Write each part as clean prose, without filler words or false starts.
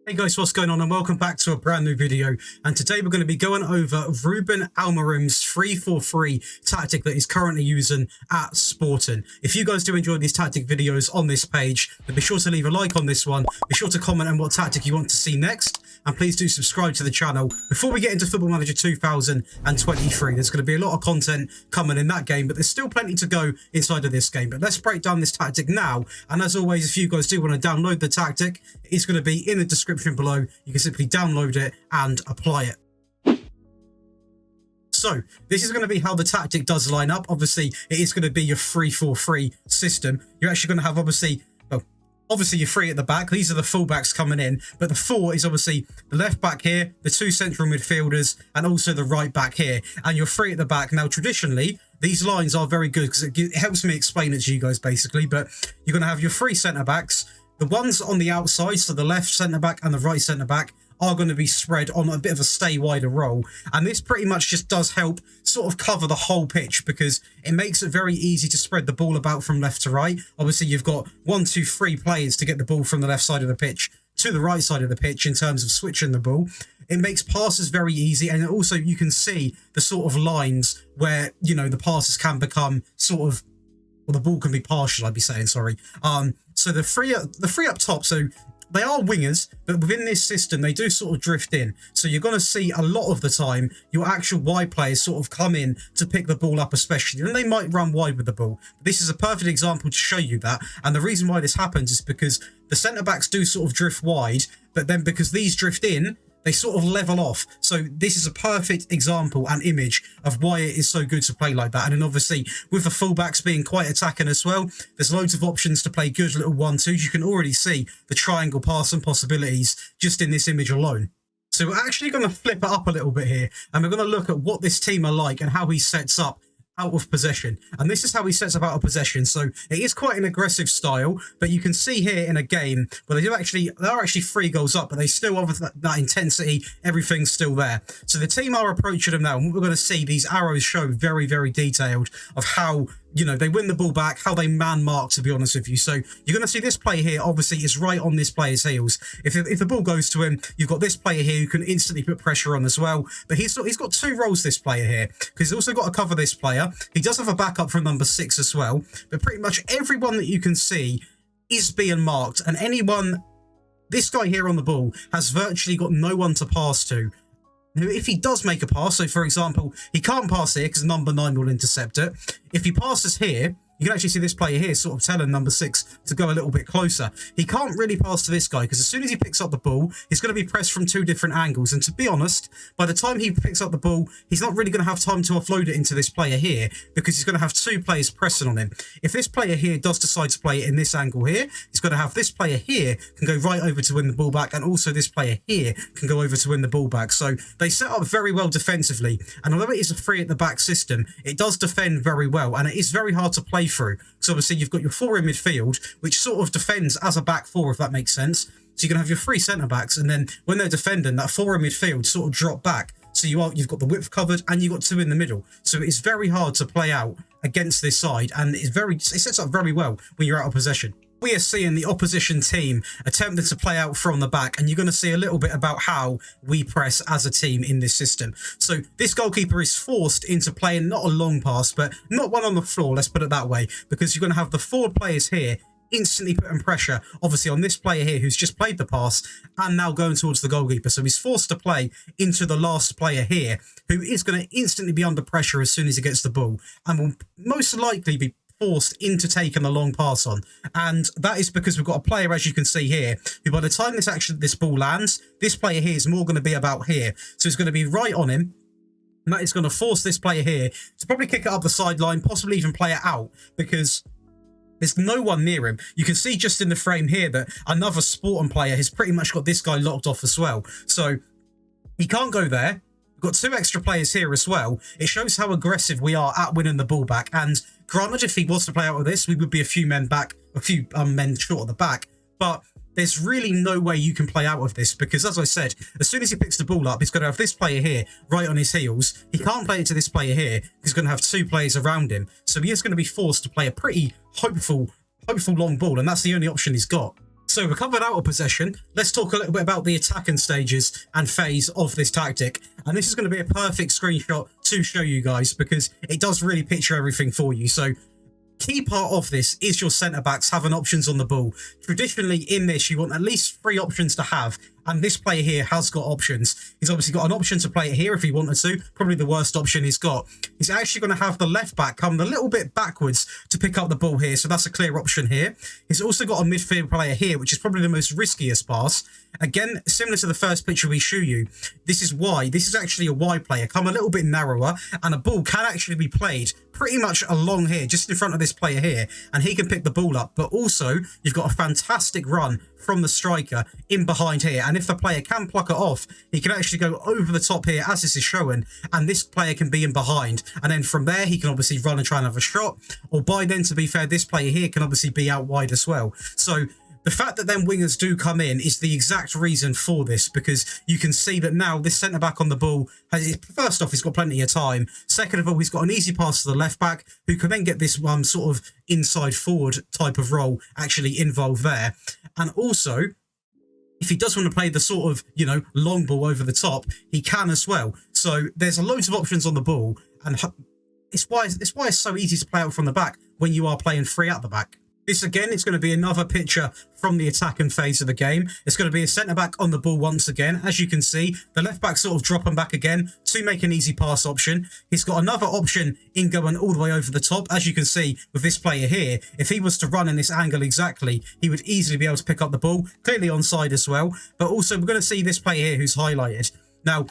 Hey guys, what's going on, and welcome back to a brand new video. And today we're going to be going over Ruben Amorim'S 3-4-3 tactic that he's currently using at Sporting. If you guys do enjoy these tactic videos on this page, then be sure to leave a like on this one, be sure to comment on what tactic you want to see next, and please do subscribe to the channel. Before we get into Football Manager 2023, there's going to be a lot of content coming in that game, but there's still plenty to go inside of this game. But let's break down this tactic now, and as always, if you guys do want to download the tactic, it's going to be in the description below. You can simply download it and apply it. So this is going to be how the tactic does line up. Obviously, it is going to be your 3-4-3 system. You're actually going to have obviously your three at the back. These are the fullbacks coming in, but the four is obviously the left back here, the two central midfielders, and also the right back here. And your three at the back. Now, traditionally, these lines are very good because it helps me explain it to you guys basically. But you're going to have your three centre backs. The ones on the outside, so the left centre back and the right centre back, are going to be spread on a bit of a stay wider role. And this pretty much just does help sort of cover the whole pitch because it makes it very easy to spread the ball about from left to right. Obviously, you've got 1, 2, 3 players to get the ball from the left side of the pitch to the right side of the pitch in terms of switching the ball. It makes passes very easy, and also you can see the sort of lines where, you know, the passes can become sort of, well, the ball can be partial, I'd be saying, sorry. So the three up top, so they are wingers, but within this system, they do sort of drift in. So you're going to see a lot of the time, your actual wide players sort of come in to pick the ball up especially, and they might run wide with the ball. But this is a perfect example to show you that, and the reason why this happens is because the centre-backs do sort of drift wide, but then because these drift in, they sort of level off. So this is a perfect example and image of why it is so good to play like that. And then obviously with the fullbacks being quite attacking as well, there's loads of options to play good little 1-2s. You can already see the triangle passing possibilities just in this image alone. So we're actually going to flip it up a little bit here, and we're going to look at what this team are like and how he sets up out of possession. And this is how he sets up out of possession. So it is quite an aggressive style, but you can see here in a game where they are actually 3 goals up, but they still have that intensity, everything's still there. So the team are approaching them now, and what we're going to see, these arrows show very, very detailed of how, you know, they win the ball back, how they man mark, to be honest with you. So you're going to see this player here, obviously, is right on this player's heels. If the ball goes to him, you've got this player here who can instantly put pressure on as well. But he's got 2 roles, this player here, because he's also got to cover this player. He does have a backup from number 6 as well. But pretty much everyone that you can see is being marked. And this guy here on the ball has virtually got no one to pass to. Now, if he does make a pass, so for example, he can't pass here because number 9 will intercept it. If he passes here, you can actually see this player here sort of telling number 6 to go a little bit closer. He can't really pass to this guy because as soon as he picks up the ball, he's going to be pressed from 2 different angles. And to be honest, by the time he picks up the ball, he's not really going to have time to offload it into this player here because he's going to have 2 players pressing on him. If this player here does decide to play it in this angle here, he's going to have this player here can go right over to win the ball back, and also this player here can go over to win the ball back. So they set up very well defensively, and although it is a 3 at the back system, it does defend very well, and it is very hard to play through. So obviously you've got your 4 in midfield, which sort of defends as a back 4, if that makes sense. So you're going to have your 3 centre-backs, and then when they're defending, that 4 in midfield sort of drop back. So you've got the width covered, and you've got 2 in the middle. So it's very hard to play out against this side, and it sets up very well when you're out of possession. We are seeing the opposition team attempting to play out from the back, and you're going to see a little bit about how we press as a team in this system. So this goalkeeper is forced into playing not a long pass, but not one on the floor, let's put it that way, because you're going to have the 4 players here instantly putting pressure, obviously, on this player here who's just played the pass and now going towards the goalkeeper. So he's forced to play into the last player here, who is going to instantly be under pressure as soon as he gets the ball, and will most likely be forced into taking the long pass on. And that is because we've got a player, as you can see here, who by the time this ball lands, this player here is more going to be about here. So it's going to be right on him, and that is going to force this player here to probably kick it up the sideline, possibly even play it out, because there's no one near him. You can see just in the frame here that another Sporting player has pretty much got this guy locked off as well. So he can't go there. We've got 2 extra players here as well. It shows how aggressive we are at winning the ball back. And granted, if he was to play out of this, we would be a few men short at the back. But there's really no way you can play out of this because, as I said, as soon as he picks the ball up, he's going to have this player here right on his heels. He can't play it to this player here. He's going to have 2 players around him. So he is going to be forced to play a pretty hopeful long ball, and that's the only option he's got. So we're covered out of possession. Let's talk a little bit about the attacking stages and phase of this tactic. And this is going to be a perfect screenshot to show you guys because it does really picture everything for you. So key part of this is your centre-backs having options on the ball. Traditionally in this, you want at least 3 options to have. And this player here has got options. He's obviously got an option to play it here if he wanted to. Probably the worst option he's got. He's actually going to have the left back come a little bit backwards to pick up the ball here. So that's a clear option here. He's also got a midfield player here, which is probably the most riskiest pass. Again, similar to the first picture we show you, this is why. This is actually a wide player. Come a little bit narrower and a ball can actually be played pretty much along here, just in front of this player here. And he can pick the ball up. But also, you've got a fantastic run from the striker in behind here. And if the player can pluck it off, he can actually go over the top here as this is showing. And this player can be in behind. And then from there, he can obviously run and try and have a shot. Or by then, to be fair, this player here can obviously be out wide as well. So the fact that then wingers do come in is the exact reason for this, because you can see that now this centre-back on the ball, first off, he's got plenty of time. Second of all, he's got an easy pass to the left-back, who can then get this sort of inside-forward type of role actually involved there. And also, if he does want to play the sort of, long ball over the top, he can as well. So there's loads of options on the ball, and it's why it's so easy to play out from the back when you are playing free at the back. This again is going to be another picture from the attacking phase of the game. It's going to be a centre-back on the ball once again. As you can see, the left-back sort of dropping back again to make an easy pass option. He's got another option in going all the way over the top. As you can see with this player here, if he was to run in this angle exactly, he would easily be able to pick up the ball. Clearly onside as well. But also we're going to see this player here who's highlighted. Now,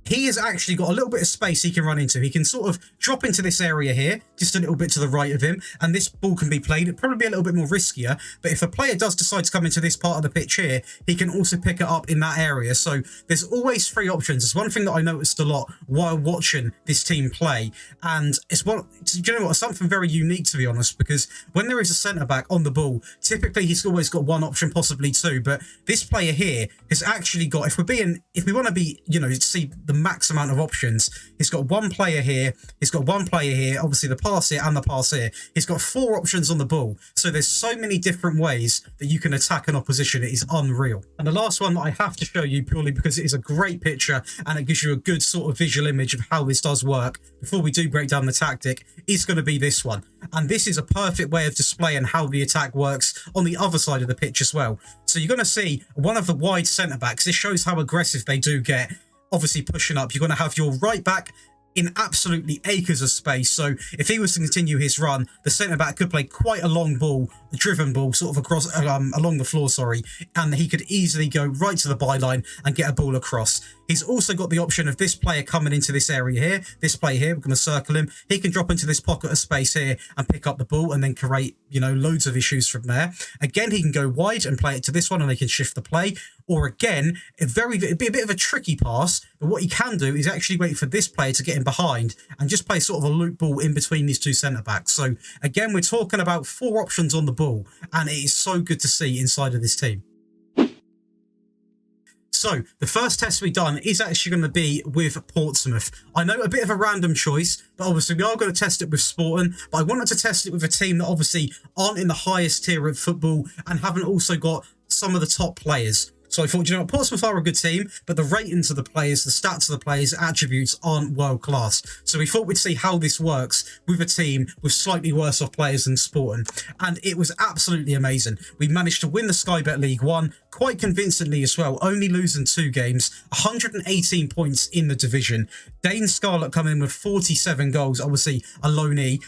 he has actually got a little bit of space he can run into. He can sort of drop into this area here, just a little bit to the right of him, and this ball can be played. It'd probably be a little bit more riskier, but if a player does decide to come into this part of the pitch here, he can also pick it up in that area. So there's always 3 options. It's one thing that I noticed a lot while watching this team play, and it's something very unique, to be honest, because when there is a centre-back on the ball, typically he's always got 1 option, possibly 2, but this player here has actually got, if we want to be, see the max amount of options, he's got 1 player here, he's got 1 player here, obviously the pass here and the pass here. He's got 4 options on the ball. So there's so many different ways that you can attack an opposition. It is unreal. And the last one that I have to show you, purely because it is a great picture and it gives you a good sort of visual image of how this does work before we do break down the tactic, is going to be this one. And this is a perfect way of displaying how the attack works on the other side of the pitch as well. So you're going to see one of the wide centre-backs. This shows how aggressive they do get. Obviously pushing up, you're going to have your right back in absolutely acres of space. So if he was to continue his run, the centre-back could play quite a long ball, a driven ball, sort of across along the floor, and he could easily go right to the byline and get a ball across. He's also got the option of this player coming into this area here. This player here, we're going to circle him. He can drop into this pocket of space here and pick up the ball and then create, loads of issues from there. Again, he can go wide and play it to this one and they can shift the play. Or again, it'd be a bit of a tricky pass, but what he can do is actually wait for this player to get in behind and just play sort of a loop ball in between these 2 centre-backs. So again, we're talking about 4 options on the ball, and it is so good to see inside of this team. So the first test we've done is actually going to be with Portsmouth. I know a bit of a random choice, but obviously we are going to test it with Sporting. But I wanted to test it with a team that obviously aren't in the highest tier of football and haven't also got some of the top players. So I thought, Portsmouth are a good team, but the ratings of the players, the stats of the players, attributes aren't world class. So we thought we'd see how this works with a team with slightly worse off players than Sporting. And it was absolutely amazing. We managed to win the Sky Bet League 1 quite convincingly as well, only losing 2 games, 118 points in the division. Dane Scarlett coming in with 47 goals, obviously a loanee.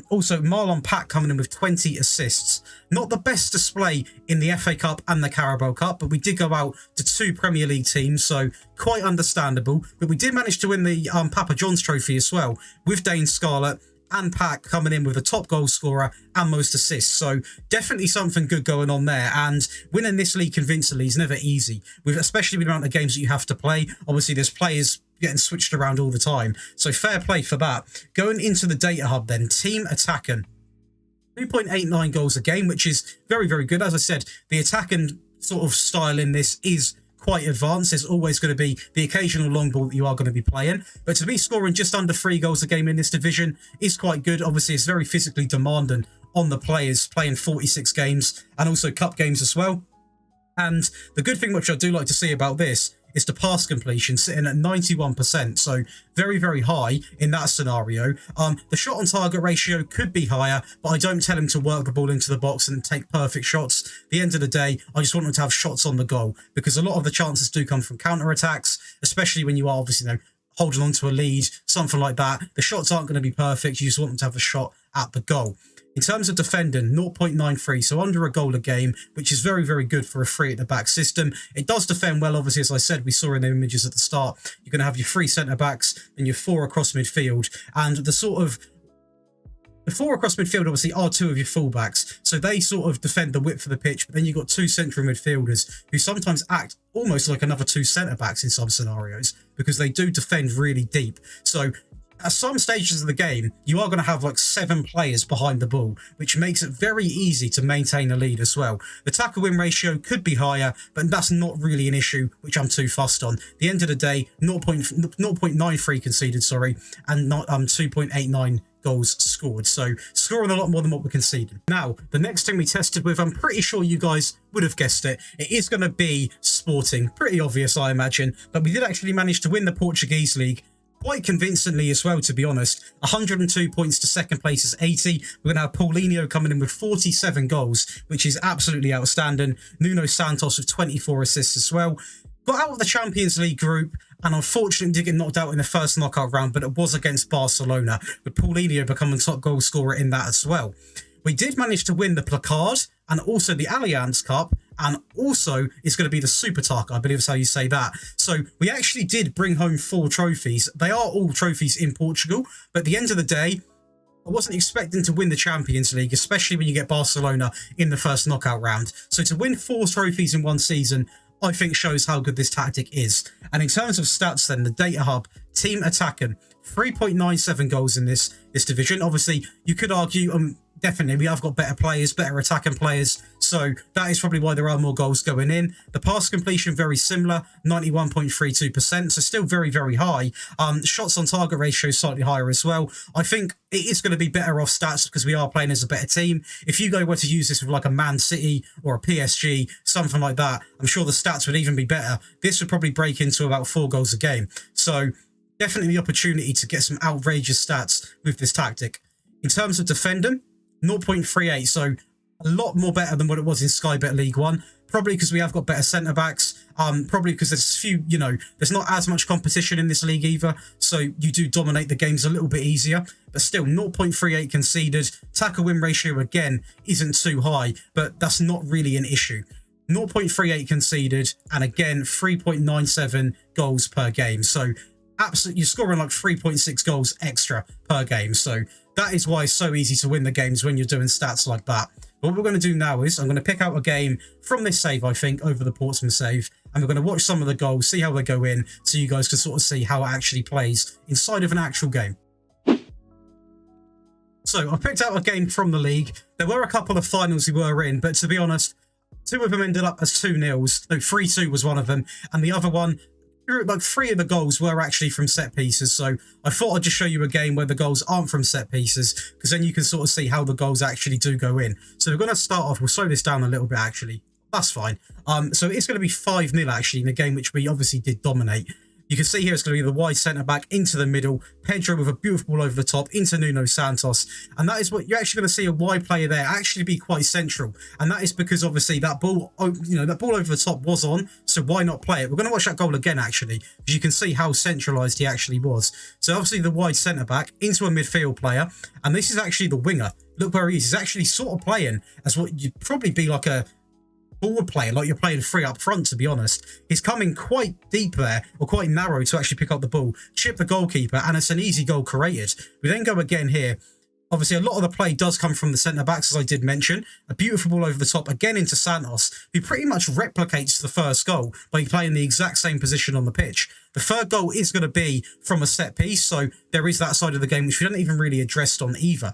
Also, Marlon Pack coming in with 20 assists. Not the best display in the FA Cup and the Carabao Cup, but we did go out to 2 Premier League teams, so quite understandable. But we did manage to win the Papa John's Trophy as well, with Dane Scarlett and Pack coming in with the top goal scorer and most assists. So definitely something good going on there. And winning this league convincingly is never easy, especially with the amount of games that you have to play. Obviously, there's players getting switched around all the time. So fair play for that. Going into the data hub then, team attacking. 2.89 goals a game, which is very, very good. As I said, the attacking sort of style in this is quite advanced. There's always going to be the occasional long ball that you are going to be playing. But to be scoring just under 3 goals a game in this division is quite good. Obviously, it's very physically demanding on the players playing 46 games and also cup games as well. And the good thing which I do like to see about this is the pass completion sitting at 91%, so very, very high in that scenario. The shot on target ratio could be higher, but I don't tell him to work the ball into the box and take perfect shots. At the end of the day, I just want him to have shots on the goal, because a lot of the chances do come from counter-attacks, especially when you are obviously, holding on to a lead, something like that. The shots aren't going to be perfect. You just want them to have a shot at the goal. In terms of defending, 0.93, so under a goal a game, which is very, very good for a three at the back system. It does defend well, obviously, as I said, we saw in the images at the start. You're going to have your 3 centre-backs and your 4 across midfield. And the four across midfield, obviously, are 2 of your fullbacks. So they sort of defend the width of the pitch, but then you've got 2 central midfielders who sometimes act almost like another 2 centre-backs in some scenarios, because they do defend really deep. So at some stages of the game, you are going to have like 7 players behind the ball, which makes it very easy to maintain a lead as well. The tackle-win ratio could be higher, but that's not really an issue, which I'm too fussed on. At the end of the day, 0.93 conceded, and 2.89 goals scored. So scoring a lot more than what we conceded. Now, the next thing we tested with, I'm pretty sure you guys would have guessed it. It is going to be Sporting. Pretty obvious, I imagine. But we did actually manage to win the Portuguese league quite convincingly as well, to be honest. 102 points to second place is 80. We're going to have Paulinho coming in with 47 goals, which is absolutely outstanding. Nuno Santos with 24 assists as well. Got out of the Champions League group and unfortunately did get knocked out in the first knockout round, but it was against Barcelona, with Paulinho becoming top goal scorer in that as well. We did manage to win the Placard and also the Allianz Cup, and also it's going to be the Super Tuck, I believe is how you say that. So we actually did bring home 4 trophies. They are all trophies in Portugal, but at the end of the day, I wasn't expecting to win the Champions League, especially when you get Barcelona in the first knockout round. So to win 4 trophies in one season, I think shows how good this tactic is. And in terms of stats then, the data hub, team attacking, 3.97 goals in this division. Obviously, you could argue, definitely, we have got better players, better attacking players. So that is probably why there are more goals going in. The pass completion, very similar, 91.32%. So still very, very high. Shots on target ratio slightly higher as well. I think it is going to be better off stats because we are playing as a better team. If you were to use this with like a Man City or a PSG, something like that, I'm sure the stats would even be better. This would probably break into about 4 goals a game. So definitely the opportunity to get some outrageous stats with this tactic. In terms of defending, 0.38, so a lot more better than what it was in Sky Bet League One. Probably because we have got better centre-backs. Probably because there's there's not as much competition in this league either. So you do dominate the games a little bit easier. But still, 0.38 conceded. Tackle win ratio, again, isn't too high. But that's not really an issue. 0.38 conceded. And again, 3.97 goals per game. So absolutely, you're scoring like 3.6 goals extra per game. So that is why it's so easy to win the games when you're doing stats like that. But what we're going to do now is I'm going to pick out a game from this save, I think, over the Portsmouth save. And we're going to watch some of the goals, see how they go in, so you guys can sort of see how it actually plays inside of an actual game. So I picked out a game from the league. There were a couple of finals we were in, but to be honest, 2 of them ended up as 2-0. No, 3-2 was one of them. And the other one, like 3 of the goals were actually from set pieces. So I thought I'd just show you a game where the goals aren't from set pieces, because then you can sort of see how the goals actually do go in. So we're going to start off, we'll slow this down a little bit actually. That's fine. So it's going to be 5-0 actually in a game which we obviously did dominate. You can see here it's going to be the wide centre-back into the middle. Pedro with a beautiful ball over the top into Nuno Santos. And that is what you're actually going to see a wide player there actually be quite central. And that is because obviously that ball, that ball over the top was on. So why not play it? We're going to watch that goal again actually, because you can see how centralised he actually was. So obviously the wide centre-back into a midfield player. And this is actually the winger. Look where he is. He's actually sort of playing as what you'd probably be like a forward player, like you're playing 3 up front, to be honest. He's coming quite deep there, or quite narrow to actually pick up the ball, chip the goalkeeper, and it's an easy goal created. We then go again here. Obviously, a lot of the play does come from the centre-backs, as I did mention. A beautiful ball over the top, again into Santos, who pretty much replicates the first goal by playing the exact same position on the pitch. The third goal is going to be from a set piece, so there is that side of the game which we haven't even really addressed on either.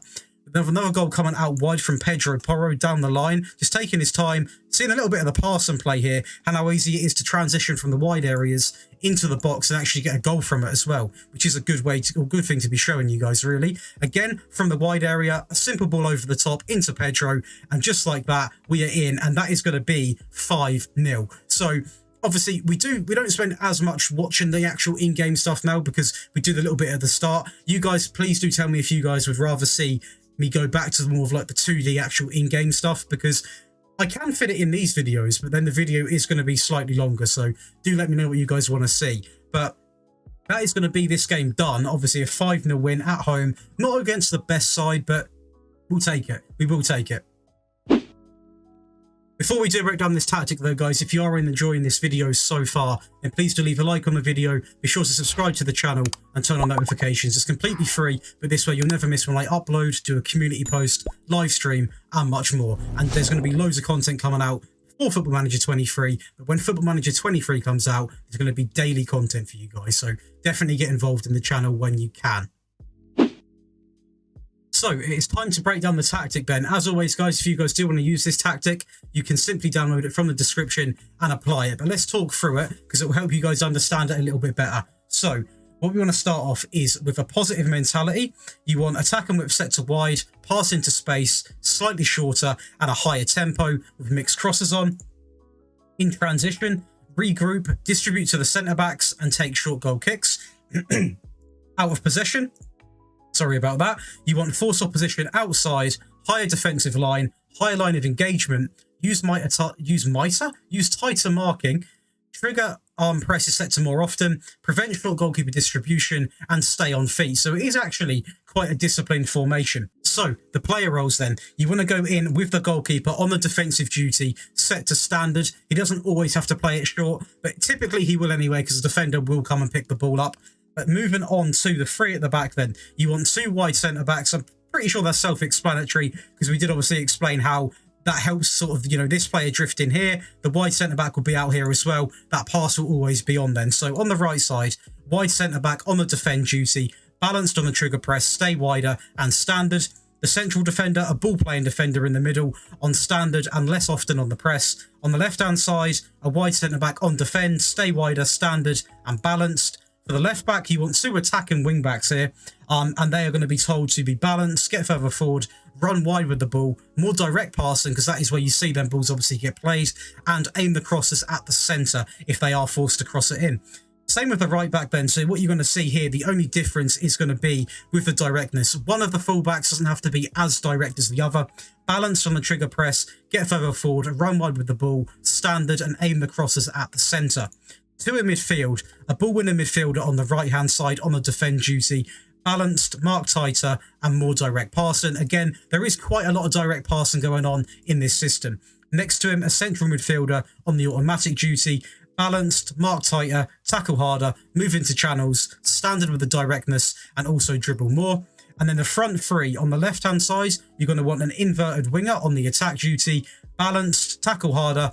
Another goal coming out wide from Pedro Porro down the line, just taking his time, seeing a little bit of the pass and play here, and how easy it is to transition from the wide areas into the box and actually get a goal from it as well, which is a good thing to be showing you guys, really. Again, from the wide area, a simple ball over the top into Pedro, and just like that, we are in, and that is going to be 5-0. So obviously, we don't spend as much watching the actual in-game stuff now because we do the little bit at the start. You guys, please do tell me if you guys would rather see me go back to more of like the 2D actual in-game stuff, because I can fit it in these videos, but then the video is going to be slightly longer. So do let me know what you guys want to see. But that is going to be this game done. Obviously, a 5-0 win at home. Not against the best side, but we'll take it. We will take it. Before we do break down this tactic though, guys, if you are enjoying this video so far, then please do leave a like on the video, be sure to subscribe to the channel and turn on notifications. It's completely free, but this way you'll never miss when I upload, do a community post, live stream, and much more. And there's going to be loads of content coming out for Football Manager 23, but when Football Manager 23 comes out, there's going to be daily content for you guys, so definitely get involved in the channel when you can. So it's time to break down the tactic then. As always, guys, if you guys do want to use this tactic, you can simply download it from the description and apply it. But let's talk through it because it will help you guys understand it a little bit better. So what we want to start off is with a positive mentality. You want attack and whip set to wide, pass into space, slightly shorter and a higher tempo with mixed crosses on. In transition, regroup, distribute to the centre backs and take short goal kicks. Out of possession. Sorry about that. You want force opposition outside, higher defensive line, higher line of engagement, use tighter marking, trigger arm presses set to more often, prevent short goalkeeper distribution, and stay on feet. So it is actually quite a disciplined formation. So the player roles then, you want to go in with the goalkeeper on the defensive duty, set to standard. He doesn't always have to play it short, but typically he will anyway because the defender will come and pick the ball up. But moving on to the three at the back then, you want two wide centre-backs. I'm pretty sure that's self-explanatory because we did obviously explain how that helps sort of, this player drift in here. The wide centre-back will be out here as well. That pass will always be on then. So on the right side, wide centre-back on the defend duty, balanced on the trigger press, stay wider and standard. The central defender, a ball-playing defender in the middle on standard and less often on the press. On the left-hand side, a wide centre-back on defend, stay wider, standard and balanced. For the left back, you want two attacking wing backs here, and they are going to be told to be balanced, get further forward, run wide with the ball, more direct passing, because that is where you see them balls obviously get played, and aim the crosses at the centre if they are forced to cross it in. Same with the right back then, so what you're going to see here, the only difference is going to be with the directness. One of the fullbacks doesn't have to be as direct as the other. Balanced on the trigger press, get further forward, run wide with the ball, standard, and aim the crosses at the centre. Two in midfield, a ball-winning midfielder on the right-hand side on the defend duty, balanced, mark tighter, and more direct passing. Again, there is quite a lot of direct passing going on in this system. Next to him, a central midfielder on the automatic duty, balanced, mark tighter, tackle harder, move into channels, standard with the directness, and also dribble more. And then the front three, on the left-hand side, you're going to want an inverted winger on the attack duty, balanced, tackle harder,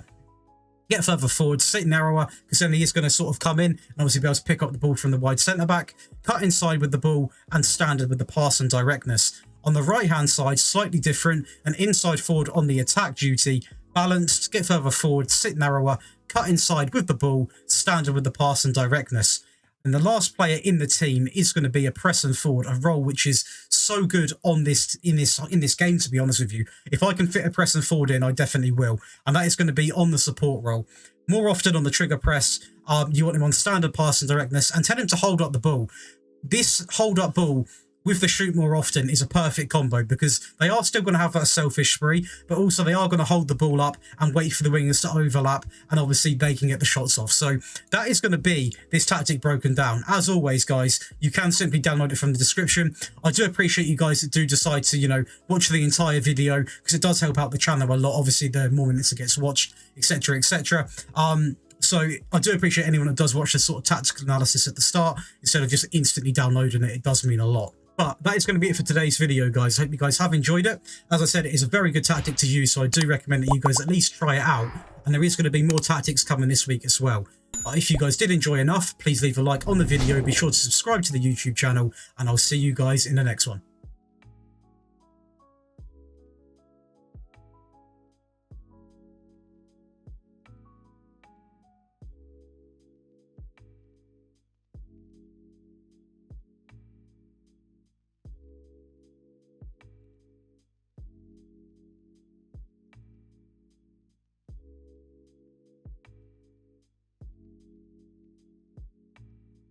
get further forward, sit narrower, because then he is going to sort of come in and obviously be able to pick up the ball from the wide centre-back, cut inside with the ball, and standard with the pass and directness. On the right-hand side, slightly different, an inside forward on the attack duty, balanced, get further forward, sit narrower, cut inside with the ball, standard with the pass and directness. And the last player in the team is going to be a press and forward, a role which is so good on this in this game, to be honest with you. If I can fit a press and forward in, I definitely will. And that is going to be on the support role. More often on the trigger press, you want him on standard pass and directness and tell him to hold up the ball. This hold up ball with the shoot more often is a perfect combo because they are still going to have that selfish spree, but also they are going to hold the ball up and wait for the wingers to overlap, and obviously they can get the shots off. So that is going to be this tactic broken down. As always, guys, you can simply download it from the description. I do appreciate you guys that do decide to, watch the entire video because it does help out the channel a lot. Obviously, the more minutes it gets watched, etc., etc. So I do appreciate anyone that does watch this sort of tactical analysis at the start instead of just instantly downloading it. It does mean a lot. But that is going to be it for today's video, guys. I hope you guys have enjoyed it. As I said, it is a very good tactic to use, so I do recommend that you guys at least try it out. And there is going to be more tactics coming this week as well. If you guys did enjoy enough, please leave a like on the video. Be sure to subscribe to the YouTube channel, and I'll see you guys in the next one.